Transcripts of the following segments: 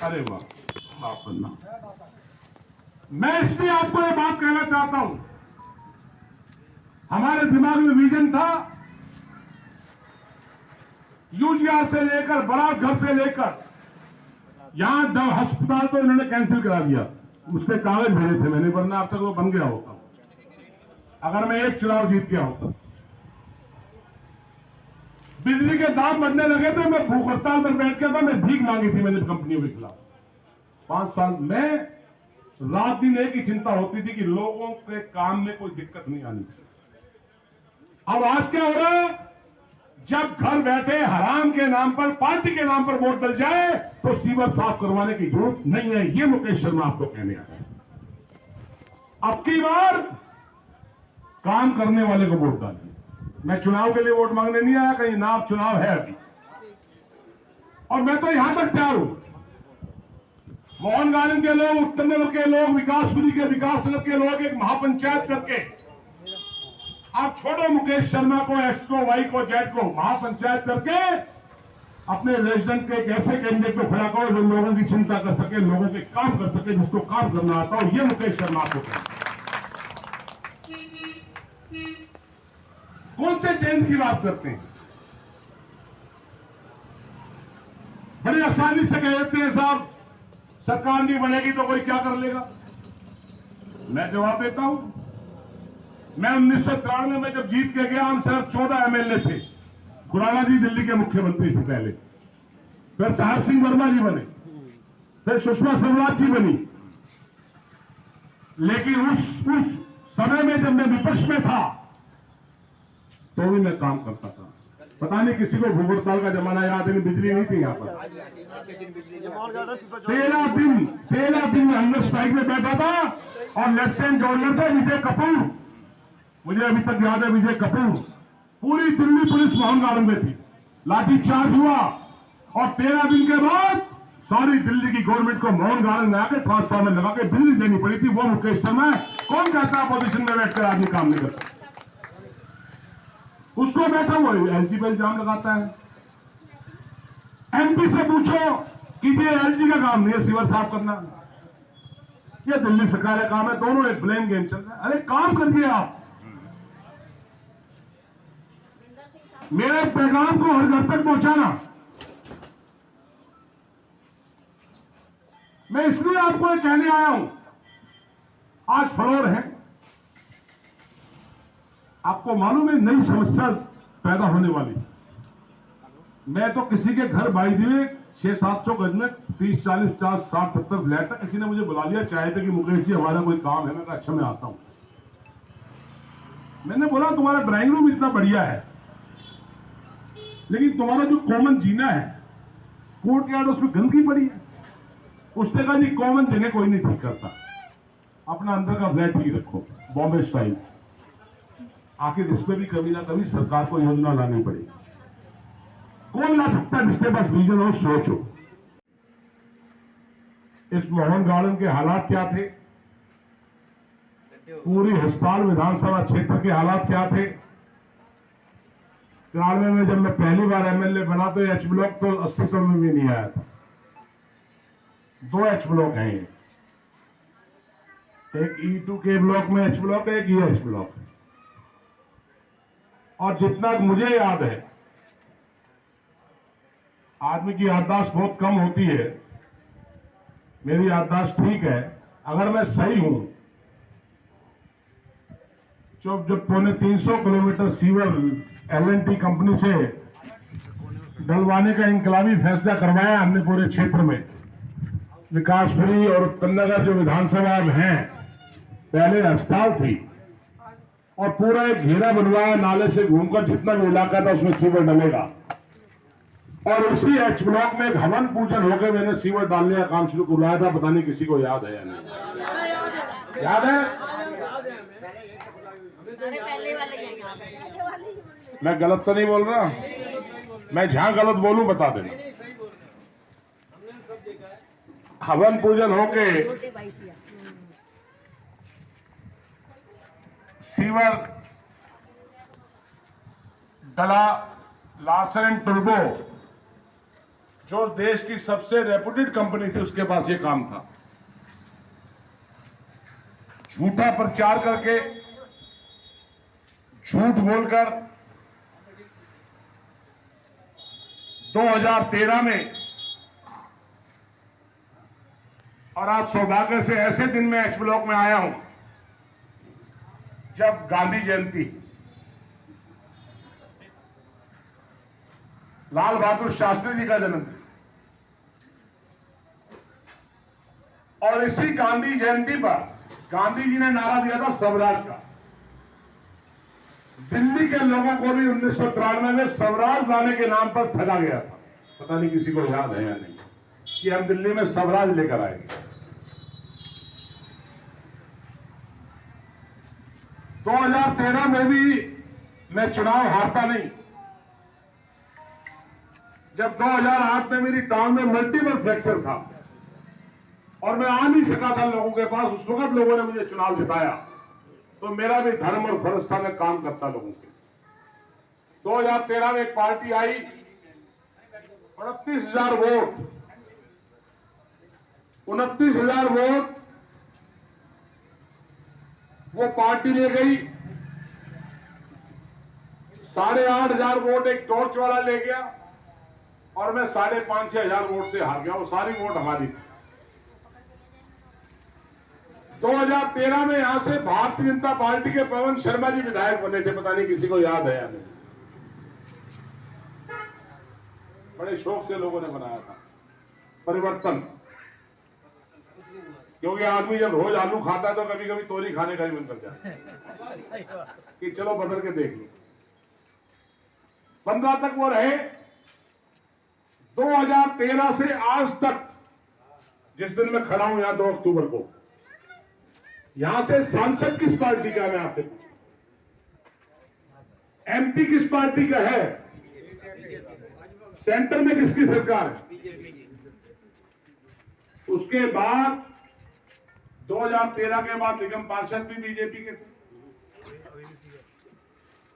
अरे वाह, माफ करना। मैं इसलिए आपको ये बात कहना चाहता हूं, हमारे दिमाग में विजन था, यूजीआर से लेकर बड़ा घर से लेकर यहां अस्पताल तो इन्होंने कैंसिल करा दिया, उसके कागज भेजे थे मैंने, वरना अब तक वो बन गया होता अगर मैं एक चुनाव जीत गया होता। बिजली के दाम बढ़ने लगे थे, मैं भूख हड़ताल पर बैठ गया था, मैं भीख मांगी थी मैंने कंपनियों के खिलाफ। 5 साल में रात दिन एक ही चिंता होती थी कि लोगों के काम में कोई दिक्कत नहीं आनी चाहिए। अब आज क्या हो रहा है, जब घर बैठे हराम के नाम पर, पार्टी के नाम पर वोट डल जाए तो सीवर साफ करवाने की जरूरत नहीं है। ये मुकेश शर्मा आपको कहने आया है। अब की बार काम करने वाले को वोट डालिए। मैं चुनाव के लिए वोट मांगने नहीं आया, कहीं ना चुनाव है अभी, और मैं तो यहां तक तैयार हूं। मोहन गार्डन के लोग, उत्तर नगर के लोग, विकासपुरी के, विकास नगर के लोग एक महापंचायत करके, आप छोड़ो मुकेश शर्मा को, एक्स को, वाई को, जेड को, महापंचायत करके अपने रेजिडेंट के एक ऐसे कैंडिडेट को खड़ा करो जो लोगों की चिंता कर सके, लोगों के काम कर सके, जिसको काम करना आता हो। ये मुकेश शर्मा को कौन से चेंज की बात करते हैं? बड़ी आसानी से कह देते हैं साहब सरकार नहीं बनेगी तो कोई क्या कर लेगा। मैं जवाब देता हूं, मैं 1993 में जब जीत के गया, हम सिर्फ 14 एमएलए थे। खुराना जी दिल्ली के मुख्यमंत्री थे पहले, फिर साहब सिंह वर्मा जी बने, फिर सुषमा स्वराज जी बनी। लेकिन उस समय में जब मैं विपक्ष में था तो भी मैं काम करता था। पता नहीं किसी को भूख हड़ताल का जमाना याद है, बिजली नहीं थी यहाँ पर। 13 दिन हंगर स्ट्राइक में बैठा था और लेफ्टिनेंट गवर्नर थे विजय कपूर, मुझे अभी तक याद है विजय कपूर। पूरी दिल्ली पुलिस मोहन गार्डन में थी, लाठीचार्ज हुआ और 13 दिन के बाद सारी दिल्ली की गवर्नमेंट को मोहन गार्डन में आकर ट्रांसफार्मर लगा के बिजली देनी पड़ी थी। वो मुकेश शर्मा है। कौन कहता है अपोजिशन में बैठकर आदमी काम नहीं करता? उसको बैठा हुआ एलजी पर इल्जाम लगाता है। एमपी से पूछो कि ये एलजी का काम नहीं है सीवर साफ करना, ये दिल्ली सरकार का काम है। दोनों एक ब्लेम गेम चल रहा है। अरे काम करिए आप। मेरे पैगाम को हर घर तक पहुंचाना। मैं इसलिए आपको ये कहने आया हूं, आज फ्लोर है, आपको मालूम है नई समस्या पैदा होने वाली। मैं तो किसी के घर बाई दिए 600-700 गज में 30-40, 50, 60, 70 फ्लैट था। किसी ने मुझे बुला लिया चाय पे कि मुकेश जी हमारा कोई काम है। मैं कहा अच्छा मैं आता हूं। मैंने बोला तुम्हारा ड्राइंग रूम इतना बढ़िया है, लेकिन तुम्हारा जो कॉमन जीना है, कोर्ट यार्ड, उसमें गंदगी पड़ी है। उसने कहा जी कॉमन जगह कोई नहीं ठीक करता, अपना अंदर का फ्लैट ठीक रखो, बॉम्बे स्टाइल। आखिर इस पे भी कभी ना कभी सरकार को योजना लानी पड़ेगी। कौन ला सकता है जिसके पास विजन हो, सोच हो। इस मोहन गार्डन के हालात क्या थे, पूरी अस्पताल विधानसभा क्षेत्र के हालात क्या थे। 93 में जब मैं पहली बार एमएलए बना तो एच ब्लॉक तो अस्तित्व में भी नहीं आया था। 2 एच ब्लॉक हैं, एक E2 के ब्लॉक में एच ब्लॉक है, एक ये एच ब्लॉक है। और जितना मुझे याद है, आदमी की याददाश्त बहुत कम होती है, मेरी याददाश्त ठीक है। अगर मैं सही हूं, जब 350 किलोमीटर सीवर L&T कंपनी से डलवाने का इंकलाबी फैसला करवाया हमने पूरे क्षेत्र में, विकासपुरी और उत्तर नगर जो विधानसभा हैं, पहले अस्पताल थी और पूरा एक घेरा बनवाया, नाले से घूमकर जितना भी इलाका था उसमें सीवर डलेगा। और उसी एच ब्लॉक में एक हवन पूजन होकर मैंने सीवर डालने का काम शुरू करवाया था। पता नहीं किसी को याद है या नहीं? याद है? मैं गलत तो नहीं बोल रहा? मैं जहां गलत बोलूं बता देना। हवन पूजन होके सीवर डला, लार्सन एंड टुर्बो जो देश की सबसे रेपुटेड कंपनी थी उसके पास ये काम था। झूठा प्रचार करके, झूठ बोलकर 2013 में, और आज सौभाग्य से ऐसे दिन में एच ब्लॉक में आया हूं जब गांधी जयंती, लाल बहादुर शास्त्री जी का जन्मदिन, और इसी गांधी जयंती पर गांधी जी ने नारा दिया था स्वराज का। दिल्ली के लोगों को भी 1993 में स्वराज लाने के नाम पर ठगा गया था। पता नहीं किसी को याद है या नहीं कि हम दिल्ली में स्वराज लेकर आएंगे। 2013 में भी मैं चुनाव हारता नहीं। जब 2008 में मेरी टांग में मल्टीपल फ्रैक्चर था और मैं आ नहीं सका था लोगों के पास, उस वक्त लोगों ने मुझे चुनाव जिताया, तो मेरा भी धर्म और फर्ज था, मैं काम करता लोगों के। 2013 में एक पार्टी आई, 29,000 वोट, 29,000 वोट वो पार्टी ले गई। 8,500 वोट एक टॉर्च वाला ले गया और मैं 5,500-6,000 वोट से हार गया। वो सारी वोट हमारी थी। 2013 में यहां से भारतीय जनता पार्टी के पवन शर्मा जी विधायक बने थे। पता नहीं किसी को याद है या नहीं। बड़े शौक से लोगों ने बनाया था परिवर्तन, क्योंकि आदमी जब रोज आलू खाता है तो कभी कभी तोरी खाने का ही मन कर जाता है कि चलो बदल के देख लो। 15 तक वो रहे। 2013 से आज तक, जिस दिन मैं खड़ा हूं यहां 2 अक्टूबर को, यहां से सांसद किस पार्टी का है मैं आपसे पूछूं? एमपी किस पार्टी का है? सेंटर में किसकी सरकार है? उसके बाद 2013 के बाद निगम पार्षद भी बीजेपी के थे।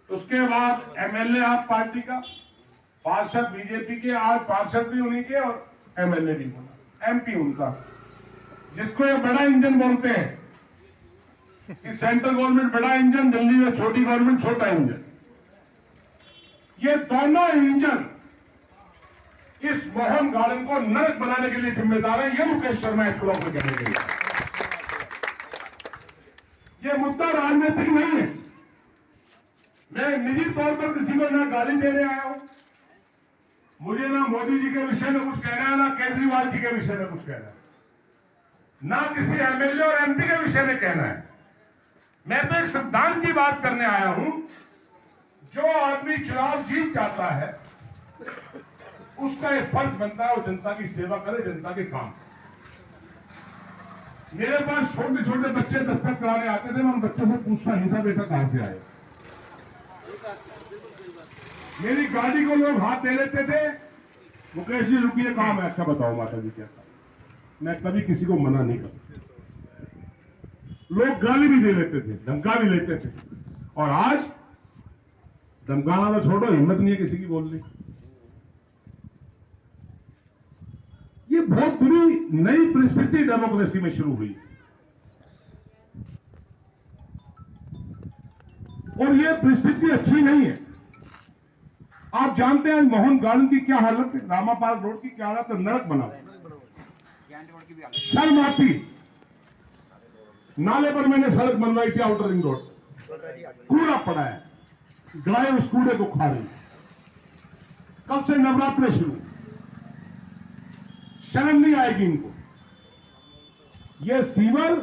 उसके बाद एमएलए आप पार्टी का, पार्षद बीजेपी के, आज पार्षद भी उन्हीं के और एमएलए भी, एमपी उनका। जिसको ये बड़ा इंजन बोलते हैं कि सेंट्रल गवर्नमेंट बड़ा इंजन, दिल्ली में छोटी गवर्नमेंट छोटा इंजन, ये दोनों इंजन इस मोहन गार्डन को नरक बनाने के लिए जिम्मेदार है। ये मुकेश शर्मा इस ब्लॉक में कहने के लिए। ये मुद्दा राजनीतिक नहीं है। मैं निजी तौर पर किसी को ना गाली देने आया हूं, मुझे ना मोदी जी के विषय में कुछ कहना है, ना केजरीवाल जी के विषय में कुछ कहना है, ना किसी एमएलए और एमपी के विषय में कहना है। मैं तो एक सिद्धांत की बात करने आया हूं। जो आदमी चुनाव जीत जाता है उसका एक फर्ज बनता है वो जनता की सेवा करे, जनता के काम। मेरे पास छोटे छोटे बच्चे दस्तखत कराने आते थे, मैं उन बच्चों से पूछता नहीं था बेटा कहां से आए। मेरी गाड़ी को लोग हाथ दे लेते थे, मुकेश जी रुकिए काम है। अच्छा बताओ माता जी क्या था? मैं कभी किसी को मना नहीं करता। लोग गाली भी दे लेते थे, धमका भी लेते थे, और आज धमकाना तो छोड़ो, हिम्मत नहीं है किसी की बोलने। ये बहुत बुरी नई परिस्थिति डेमोक्रेसी में शुरू हुई और ये परिस्थिति अच्छी नहीं है। आप जानते हैं मोहन गार्डन की क्या हालत है, रामापाल रोड की क्या हालत है, नरक बना। शर्म आती। नाले पर मैंने सड़क बनवाई थी, आउटर रिंग रोड, कूड़ा पड़ा है, गाय उस कूड़े को खा रही। कल से नवरात्रे शुरू, शर्म नहीं आएगी इनको। ये सीवर